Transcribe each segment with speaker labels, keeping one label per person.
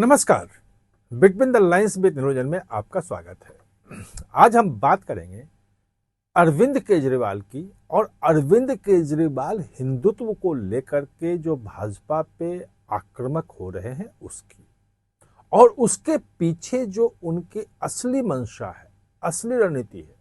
Speaker 1: नमस्कार। Between the lines with निरोजन में आपका स्वागत है। आज हम बात करेंगे अरविंद केजरीवाल की, और अरविंद केजरीवाल हिंदुत्व को लेकर के जो भाजपा पे आक्रामक हो रहे हैं उसकी, और उसके पीछे जो उनकी असली मंशा है, असली रणनीति है।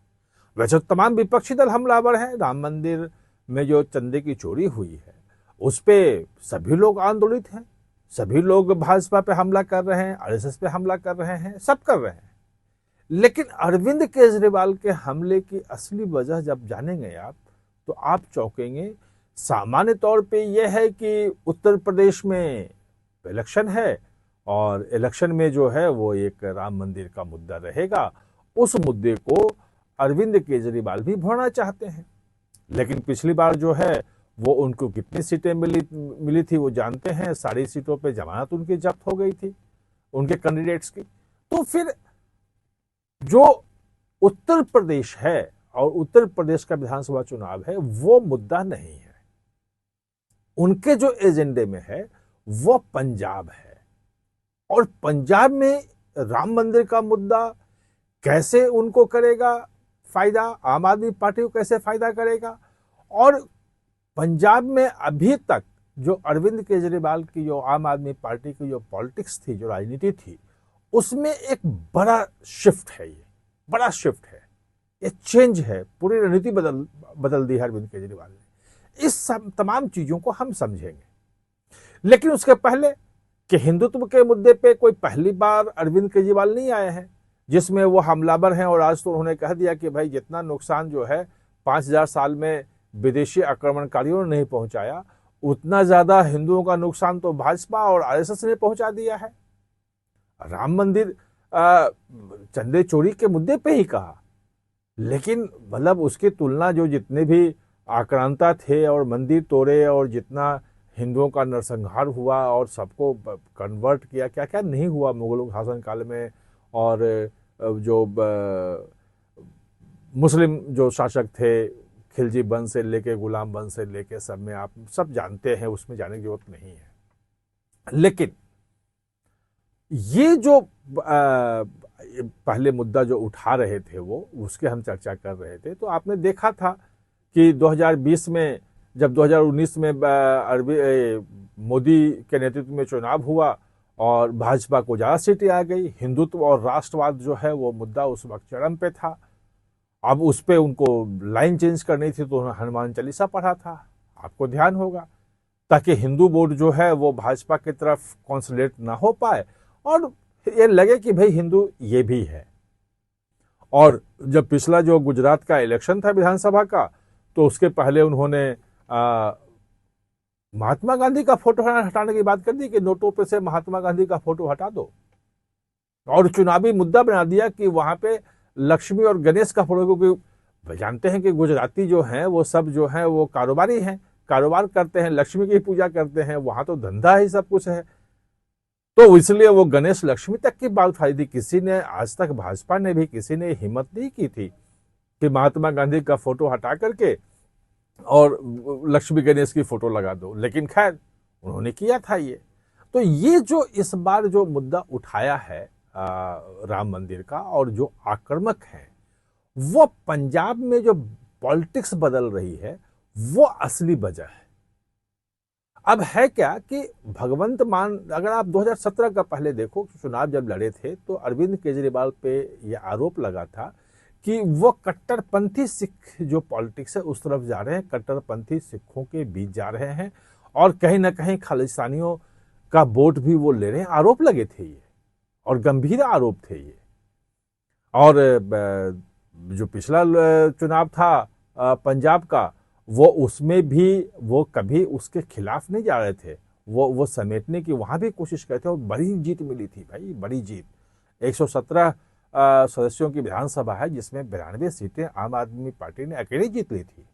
Speaker 1: वैसे तमाम विपक्षी दल हमलावर हैं। राम मंदिर में जो चंदे की चोरी हुई है उस पे सभी लोग आंदोलित हैं, सभी लोग भाजपा पे हमला कर रहे हैं, आरएसएस पे हमला कर रहे हैं, सब कर रहे हैं। लेकिन अरविंद केजरीवाल के हमले की असली वजह जब जानेंगे आप, तो आप चौंकेंगे। सामान्य तौर पे यह है कि उत्तर प्रदेश में इलेक्शन है, और इलेक्शन में जो है वो एक राम मंदिर का मुद्दा रहेगा। उस मुद्दे को अरविंद केजरीवाल भी भरना चाहते हैं। लेकिन पिछली बार जो है वो उनको कितनी सीटें मिली थी वो जानते हैं। सारी सीटों पे जमानत उनकी जब्त हो गई थी, उनके कैंडिडेट्स की। तो फिर जो उत्तर प्रदेश है और उत्तर प्रदेश का विधानसभा चुनाव है वो मुद्दा नहीं है। उनके जो एजेंडे में है वो पंजाब है, और पंजाब में राम मंदिर का मुद्दा कैसे उनको करेगा फायदा, आम आदमी पार्टी को कैसे फायदा करेगा। और पंजाब में अभी तक जो अरविंद केजरीवाल की, जो आम आदमी पार्टी की जो पॉलिटिक्स थी, जो राजनीति थी, उसमें एक बड़ा शिफ्ट है। ये बड़ा शिफ्ट है, ये चेंज है। पूरी रणनीति बदल दी है अरविंद केजरीवाल ने। इस तमाम चीजों को हम समझेंगे। लेकिन उसके पहले कि हिंदुत्व के मुद्दे पे कोई पहली बार अरविंद केजरीवाल नहीं आए हैं जिसमें वो हमलावर हैं, और आज तो उन्होंने कह दिया कि भाई जितना नुकसान जो है 5000 साल में विदेशी आक्रमणकारियों ने नहीं पहुंचाया, उतना ज्यादा हिंदुओं का नुकसान तो भाजपा और आरएसएस ने पहुंचा दिया है। राम मंदिर चंदे चोरी के मुद्दे पे ही कहा, लेकिन मतलब उसकी तुलना जो जितने भी आक्रांता थे और मंदिर तोड़े और जितना हिंदुओं का नरसंहार हुआ और सबको कन्वर्ट किया, क्या क्या नहीं हुआ मुगलों के शासन काल में। और जो मुस्लिम जो शासक थे, खिलजी वंश से लेके गुलाम वंश से लेके सब में आप सब जानते हैं, उसमें जाने की जरूरत नहीं है। लेकिन ये जो पहले मुद्दा जो उठा रहे थे वो, उसके हम चर्चा कर रहे थे। तो आपने देखा था कि 2020 में, जब 2019 में मोदी के नेतृत्व में चुनाव हुआ और भाजपा को ज्यादा सीटें आ गई, हिंदुत्व और राष्ट्रवाद जो है वो मुद्दा उस वक्त चरम पे था। अब उस पे उनको लाइन चेंज करनी थी, तो उन्होंने हनुमान चालीसा पढ़ा था, आपको ध्यान होगा, ताकि हिंदू वोट जो है वो भाजपा की तरफ कॉन्संट्रेट ना हो पाए और ये लगे कि भाई हिंदू ये भी है। और जब पिछला जो गुजरात का इलेक्शन था विधानसभा का, तो उसके पहले उन्होंने महात्मा गांधी का फोटो हटाने की बात कर दी कि नोटों पे से महात्मा गांधी का फोटो हटा दो, और चुनावी मुद्दा बना दिया कि वहां पे लक्ष्मी और गणेश का फोटो, क्योंकि जानते हैं कि गुजराती जो हैं वो सब जो हैं वो कारोबारी हैं, कारोबार करते हैं, लक्ष्मी की पूजा करते हैं, वहां तो धंधा ही सब कुछ है। तो इसलिए वो गणेश लक्ष्मी तक की बात उठाई थी। किसी ने आज तक, भाजपा ने भी किसी ने हिम्मत नहीं की थी कि महात्मा गांधी का फोटो हटा करके और लक्ष्मी गणेश की फोटो लगा दो, लेकिन खैर उन्होंने किया था ये। तो ये जो इस बार जो मुद्दा उठाया है राम मंदिर का, और जो आक्रामक है, वो पंजाब में जो पॉलिटिक्स बदल रही है वो असली वजह है। अब है क्या कि भगवंत मान, अगर आप 2017 का पहले देखो, चुनाव जब लड़े थे तो अरविंद केजरीवाल पे यह आरोप लगा था कि वो कट्टरपंथी सिख जो पॉलिटिक्स है उस तरफ जा रहे हैं, कट्टरपंथी सिखों के बीच जा रहे हैं, और कहीं ना कहीं खालिस्तानियों का वोट भी वो ले रहे हैं। आरोप लगे थे ये, और गंभीर आरोप थे ये। और जो पिछला चुनाव था पंजाब का, वो उसमें भी वो कभी उसके खिलाफ नहीं जा रहे थे, वो समेटने की वहां भी कोशिश करते, और बड़ी जीत मिली थी भाई, बड़ी जीत। 117 सदस्यों की विधानसभा है जिसमें 92 सीटें आम आदमी पार्टी ने अकेले जीत ली थी।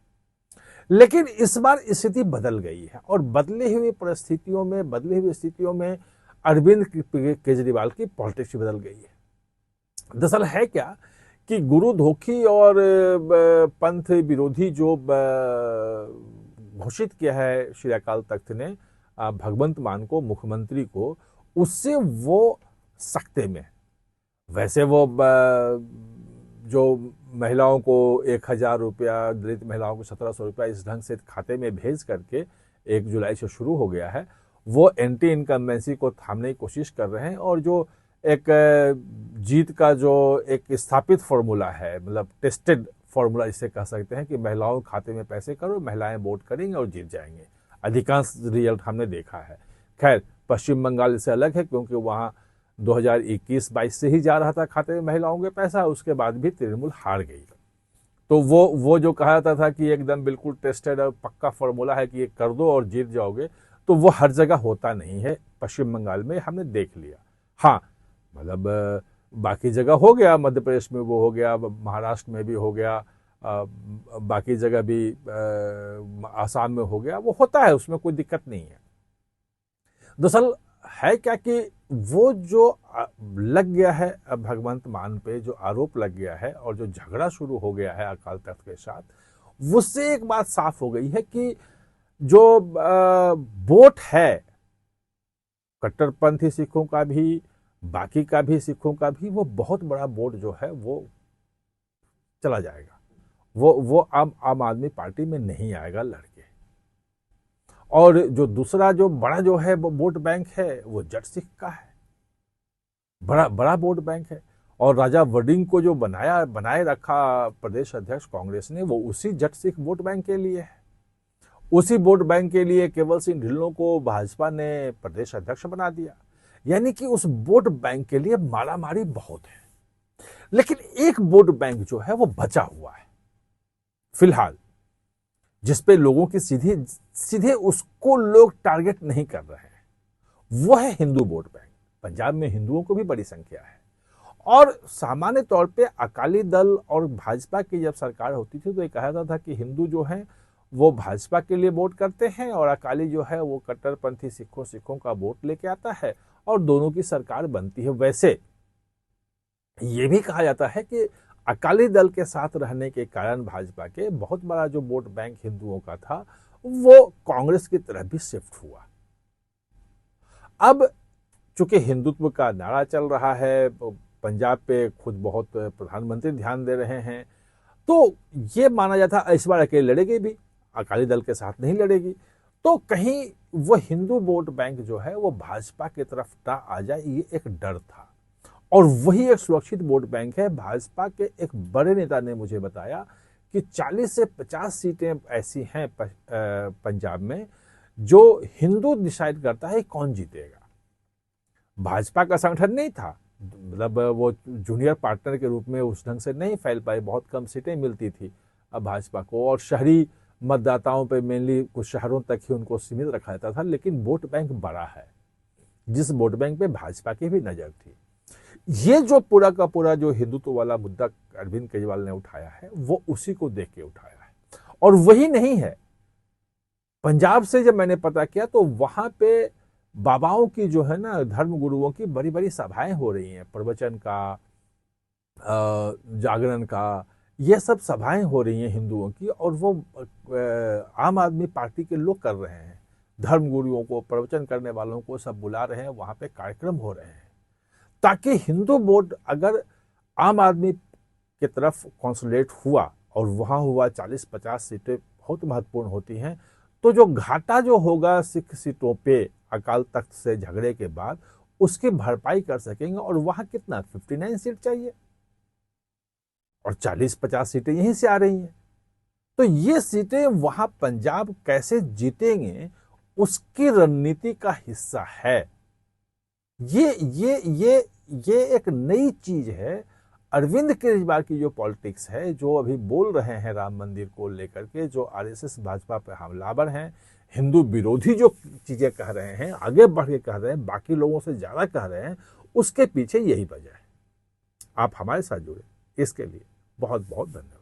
Speaker 1: लेकिन इस बार स्थिति बदल गई है, और बदली हुई परिस्थितियों में, बदली हुई स्थितियों में अरविंद केजरीवाल की पॉलिटिक्स बदल गई है। दरअसल है क्या कि गुरु धोखी और पंथ विरोधी जो घोषित किया है श्री अकाल तख्त ने भगवंत मान को, मुख्यमंत्री को, उससे वो सकते में। वैसे वो जो महिलाओं को 1,000 रुपया, दलित महिलाओं को 1,700 रुपया इस ढंग से खाते में भेज करके 1 जुलाई से शुरू हो गया है, वो एंटी इनकम्बेंसी को थामने की कोशिश कर रहे हैं। और जो एक जीत का जो एक स्थापित फॉर्मूला है, मतलब टेस्टेड फॉर्मूला इसे कह सकते हैं, कि महिलाओं के खाते में पैसे करो, महिलाएं वोट करेंगे और जीत जाएंगे। अधिकांश रिजल्ट हमने देखा है। खैर, पश्चिम बंगाल इससे अलग है, क्योंकि वहाँ 2021-22 से ही जा रहा था खाते में महिलाओं के पैसा, उसके बाद भी तृणमूल हार गई। तो वो जो कहा जाता था कि एकदम बिल्कुल टेस्टेड और पक्का फॉर्मूला है कि ये कर दो और जीत जाओगे, तो वो हर जगह होता नहीं है। पश्चिम बंगाल में हमने देख लिया। हाँ, मतलब बाकी जगह हो गया, मध्य प्रदेश में वो हो गया, महाराष्ट्र में भी हो गया, बाकी जगह भी आसाम में हो गया, वो होता है, उसमें कोई दिक्कत नहीं है। दरअसल है क्या कि वो जो लग गया है भगवंत मान पे, जो आरोप लग गया है और जो झगड़ा शुरू हो गया है अकाल तख्त के साथ, उससे एक बात साफ हो गई है कि जो वोट है कट्टरपंथी सिखों का भी, बाकी का भी, सिखों का भी, वो बहुत बड़ा वोट जो है वो चला जाएगा। वो आम आदमी पार्टी में नहीं आएगा लड़के। और जो दूसरा जो बड़ा जो है वो वोट बैंक है, वो जट सिख का है, बड़ा वोट बैंक है। और राजा वडिंग को जो बनाए रखा प्रदेश अध्यक्ष कांग्रेस ने, वो उसी जट सिख वोट बैंक के लिए है। उसी वोट बैंक के लिए केवल सिंह ढिल्लों को भाजपा ने प्रदेश अध्यक्ष बना दिया। यानी कि उस वोट बैंक के लिए मारामारी बहुत है। लेकिन एक वोट बैंक जो है वो बचा हुआ है फिलहाल, जिसपे लोगों की सीधे उसको लोग टारगेट नहीं कर रहे हैं, वो है हिंदू वोट बैंक। पंजाब में हिंदुओं को भी बड़ी संख्या है। और सामान्य तौर पे अकाली दल और भाजपा की जब सरकार होती थी तो ये कहा जाता था कि हिंदू जो हैं वो भाजपा के लिए वोट करते हैं और अकाली जो है वो कट्टरपंथी सिखों का वोट लेके आता है और दोनों की सरकार बनती है। वैसे ये भी कहा जाता है कि अकाली दल के साथ रहने के कारण भाजपा के बहुत बड़ा जो वोट बैंक हिंदुओं का था वो कांग्रेस की तरफ भी शिफ्ट हुआ। अब चूंकि हिंदुत्व का नारा चल रहा है, पंजाब पे खुद बहुत प्रधानमंत्री ध्यान दे रहे हैं, तो ये माना जाता इस बार अकेले लड़ेगी भी, अकाली दल के साथ नहीं लड़ेगी, तो कहीं वो हिंदू वोट बैंक जो है वो भाजपा की तरफ ना आ जाए, ये एक डर था। और वही एक सुरक्षित वोट बैंक है। भाजपा के एक बड़े नेता ने मुझे बताया कि 40 से 50 सीटें ऐसी हैं पंजाब में जो हिंदू डिसाइड करता है कौन जीतेगा। भाजपा का संगठन नहीं था, मतलब वो जूनियर पार्टनर के रूप में उस ढंग से नहीं फैल पाई, बहुत कम सीटें मिलती थी अब भाजपा को, और शहरी मतदाताओं पे मेनली कुछ शहरों तक ही उनको सीमित रखा जाता था। लेकिन वोट बैंक बड़ा है, जिस वोट बैंक पे भाजपा की भी नजर थी। ये जो पूरा का पूरा जो हिंदुत्व वाला मुद्दा अरविंद केजरीवाल ने उठाया है वो उसी को देख के उठाया है। और वही नहीं है, पंजाब से जब मैंने पता किया तो वहां पे बाबाओं की जो है ना, धर्म गुरुओं की बड़ी बड़ी सभाएं हो रही हैं, प्रवचन का, जागरण का, ये सब सभाएं हो रही हैं हिंदुओं की, और वो आम आदमी पार्टी के लोग कर रहे हैं। धर्म गुरुओं को, प्रवचन करने वालों को सब बुला रहे हैं, वहां पे कार्यक्रम हो रहे हैं, ताकि हिंदू वोट अगर आम आदमी की तरफ कॉन्सोलिडेट हुआ, और वहां हुआ 40-50 सीटें बहुत महत्वपूर्ण होती हैं, तो जो घाटा जो होगा सिख सीटों पे अकाल तख्त से झगड़े के बाद, उसकी भरपाई कर सकेंगे। और वहां कितना 59 सीट चाहिए और 40-50 सीटें यहीं से आ रही हैं, तो ये सीटें वहां पंजाब कैसे जीतेंगे उसकी रणनीति का हिस्सा है। ये एक नई चीज है। अरविंद केजरीवाल की जो पॉलिटिक्स है, जो अभी बोल रहे हैं राम मंदिर को लेकर के, जो आरएसएस भाजपा पे हमलावर हैं, हिंदू विरोधी जो चीजें कह रहे हैं, आगे बढ़ के कह रहे हैं, बाकी लोगों से ज्यादा कह रहे हैं, उसके पीछे यही वजह है। आप हमारे साथ जुड़े, इसके लिए बहुत बहुत धन्यवाद।